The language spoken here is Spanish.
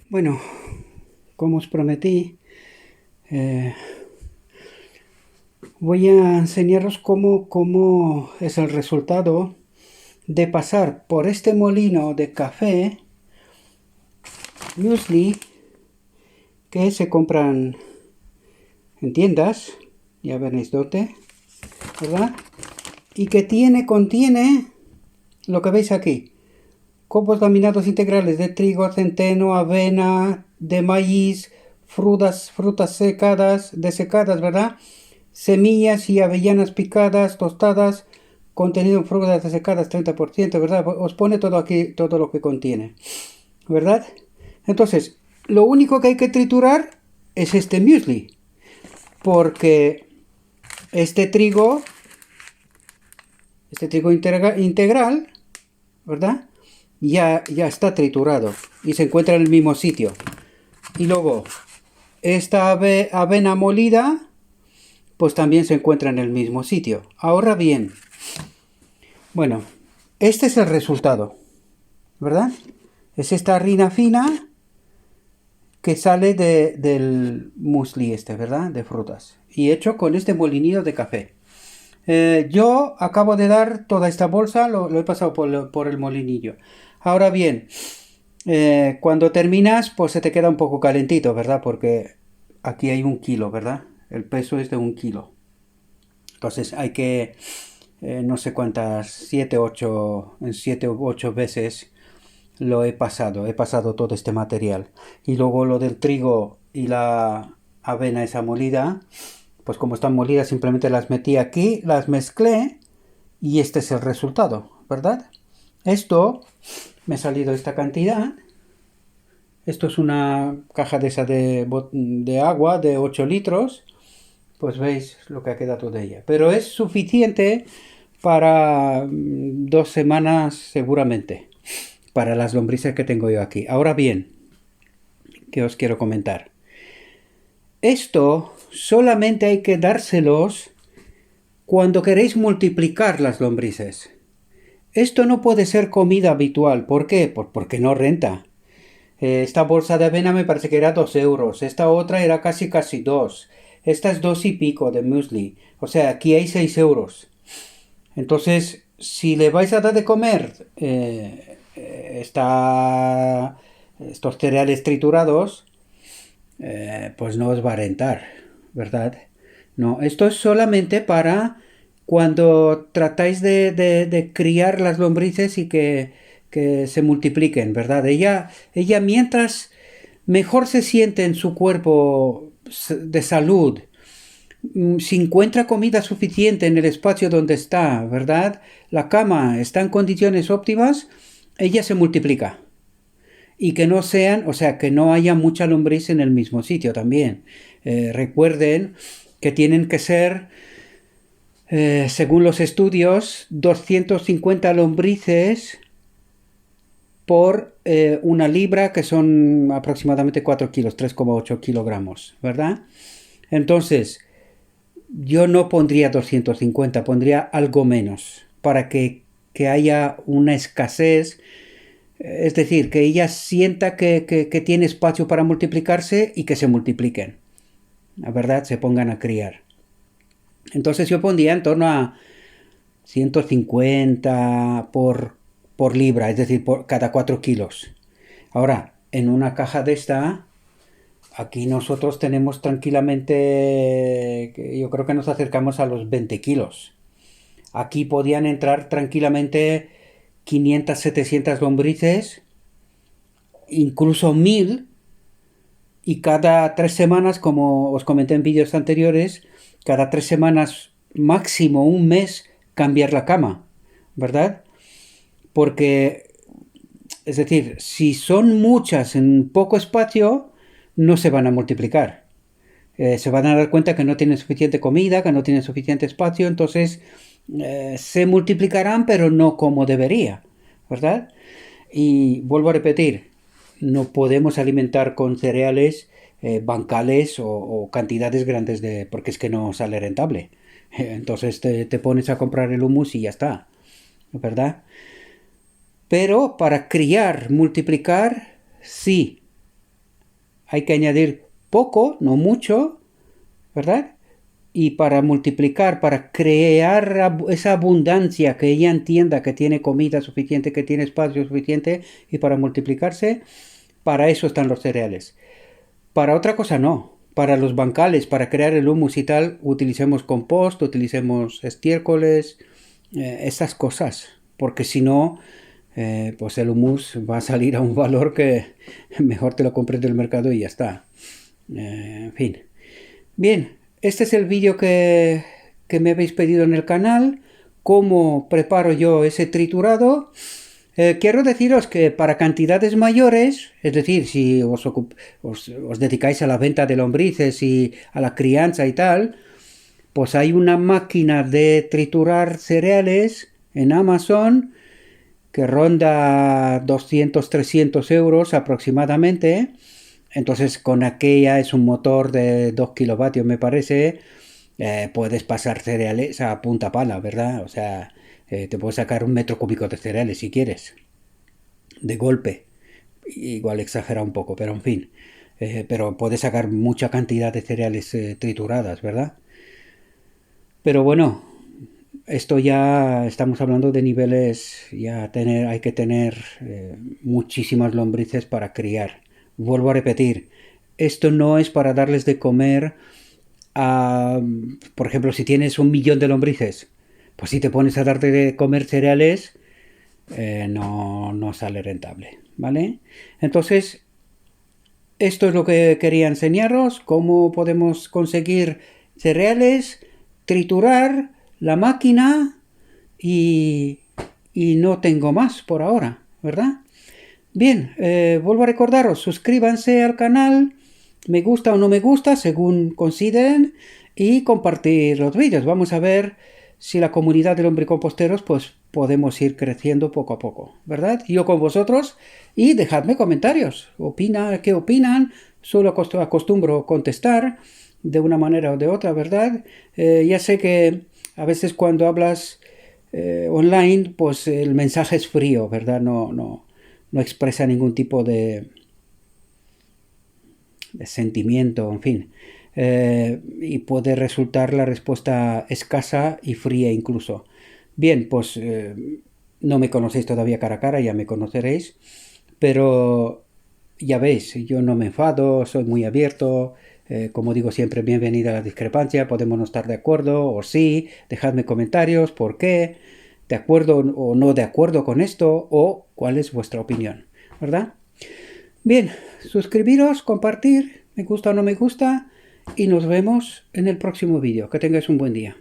Bueno, como os prometí, eh, voy a enseñaros cómo es el resultado de pasar por este molino de café muesli que se compran en tiendas, ya veréis dónde, ¿verdad? Y que contiene lo que veis aquí: copos laminados integrales de trigo, centeno, avena, de maíz, frutas secadas, desecadas, ¿verdad? Semillas y avellanas picadas, tostadas, contenido en frutas desecadas 30%, ¿verdad? Os pone todo aquí, todo lo que contiene, ¿verdad? Entonces, lo único que hay que triturar es este muesli, porque este trigo, integral, ¿verdad? Ya está triturado y se encuentra en el mismo sitio. Y luego, esta avena molida, pues también se encuentra en el mismo sitio. Ahora bien, bueno, este es el resultado, ¿verdad? Es esta harina fina que sale del muesli este, ¿verdad? De frutas. Y hecho con este molinillo de café. Yo acabo de dar toda esta bolsa, lo he pasado por el molinillo. Ahora bien, cuando terminas, pues se te queda un poco calentito, ¿verdad? Porque aquí hay 1 kilo, ¿verdad? El peso es de 1 kilo. Entonces hay que, no sé cuántas, 7 u 8 veces lo he pasado todo este material. Y luego lo del trigo y la avena esa molida, pues como están molidas simplemente las metí aquí, las mezclé y este es el resultado, ¿verdad? Esto me ha salido esta cantidad. Esto es una caja de esa de agua de 8 litros. Pues veis lo que ha quedado de ella. Pero es suficiente para 2 semanas seguramente, para las lombrices que tengo yo aquí. Ahora bien, ¿qué os quiero comentar? Esto solamente hay que dárselos cuando queréis multiplicar las lombrices. Esto no puede ser comida habitual. ¿Por qué? Pues porque no renta. Esta bolsa de avena me parece que era 2 euros. Esta otra era casi 2. Esta es 2 y pico de muesli. O sea, aquí hay 6 euros. Entonces, si le vais a dar de comer estos cereales triturados, pues no os va a rentar, ¿verdad? No, esto es solamente para cuando tratáis de criar las lombrices y que se multipliquen, ¿verdad? Ella mientras mejor se siente en su cuerpo de salud, si encuentra comida suficiente en el espacio donde está, ¿verdad? La cama está en condiciones óptimas, ella se multiplica. Y que no sean, o sea, que no haya mucha lombriz en el mismo sitio también. Recuerden que tienen que ser, según los estudios, 250 lombrices por 1 libra, que son aproximadamente 4 kilos, 3,8 kilogramos, ¿verdad? Entonces, yo no pondría 250, pondría algo menos, para que haya una escasez, es decir, que ella sienta que tiene espacio para multiplicarse y que se multipliquen, la verdad, se pongan a criar. Entonces yo pondría en torno a 150 por libra, es decir, por cada 4 kilos. Ahora, en una caja de esta, aquí nosotros tenemos tranquilamente, yo creo que nos acercamos a los 20 kilos. Aquí podían entrar tranquilamente 500, 700 lombrices, incluso 1000, y cada 3 semanas, como os comenté en vídeos anteriores, cada 3 semanas, máximo un mes, cambiar la cama, ¿verdad? Porque, es decir, si son muchas en poco espacio, no se van a multiplicar. Se van a dar cuenta que no tienen suficiente comida, que no tienen suficiente espacio, entonces se multiplicarán, pero no como debería, ¿verdad? Y vuelvo a repetir, no podemos alimentar con cereales bancales o cantidades grandes porque es que no sale rentable. Entonces te pones a comprar el humus y ya está, ¿verdad? Pero para criar, multiplicar, sí. hay que añadir poco, no mucho, ¿verdad? Y para multiplicar, para crear esa abundancia, que ella entienda que tiene comida suficiente, que tiene espacio suficiente, y para multiplicarse, para eso están los cereales. Para otra cosa no. Para los bancales, para crear el humus y tal, utilicemos compost, utilicemos estiércoles, estas cosas. Porque si no, pues el humus va a salir a un valor que mejor te lo compres del mercado y ya está. En fin. Bien, este es el vídeo que me habéis pedido en el canal. Cómo preparo yo ese triturado. Quiero deciros que para cantidades mayores, es decir, si os dedicáis a la venta de lombrices y a la crianza y tal, pues hay una máquina de triturar cereales en Amazon que ronda 200-300 euros aproximadamente. Entonces con aquella es un motor de 2 kilovatios me parece, puedes pasar cereales a punta pala, ¿verdad? O sea, te puedes sacar 1 metro cúbico de cereales si quieres, de golpe. Igual exagera un poco, pero en fin. Pero puedes sacar mucha cantidad de cereales trituradas, ¿verdad? Pero bueno, esto ya estamos hablando de niveles, hay que tener muchísimas lombrices para criar. Vuelvo a repetir, esto no es para darles de comer a, por ejemplo, si tienes 1 millón de lombrices, pues si te pones a darte de comer cereales, no sale rentable, ¿vale? Entonces, esto es lo que quería enseñaros, cómo podemos conseguir cereales, triturar la máquina y no tengo más por ahora, ¿verdad? Bien, vuelvo a recordaros, suscríbanse al canal, me gusta o no me gusta, según consideren, y compartir los vídeos. Vamos a ver si la comunidad de lombricomposteros pues podemos ir creciendo poco a poco, ¿verdad? Yo con vosotros, y dejadme comentarios, ¿qué opinan? Solo acostumbro contestar de una manera o de otra, ¿verdad? Ya sé que a veces cuando hablas online, pues el mensaje es frío, ¿verdad? No expresa ningún tipo de sentimiento, en fin. Y puede resultar la respuesta escasa y fría incluso. Bien, pues no me conocéis todavía cara a cara, ya me conoceréis, pero ya veis, yo no me enfado, soy muy abierto, como digo siempre, bienvenida a la discrepancia, podemos no estar de acuerdo o sí, dejadme comentarios, por qué, de acuerdo o no de acuerdo con esto, o cuál es vuestra opinión, ¿verdad? Bien, suscribiros, compartir, me gusta o no me gusta, y nos vemos en el próximo vídeo. Que tengáis un buen día.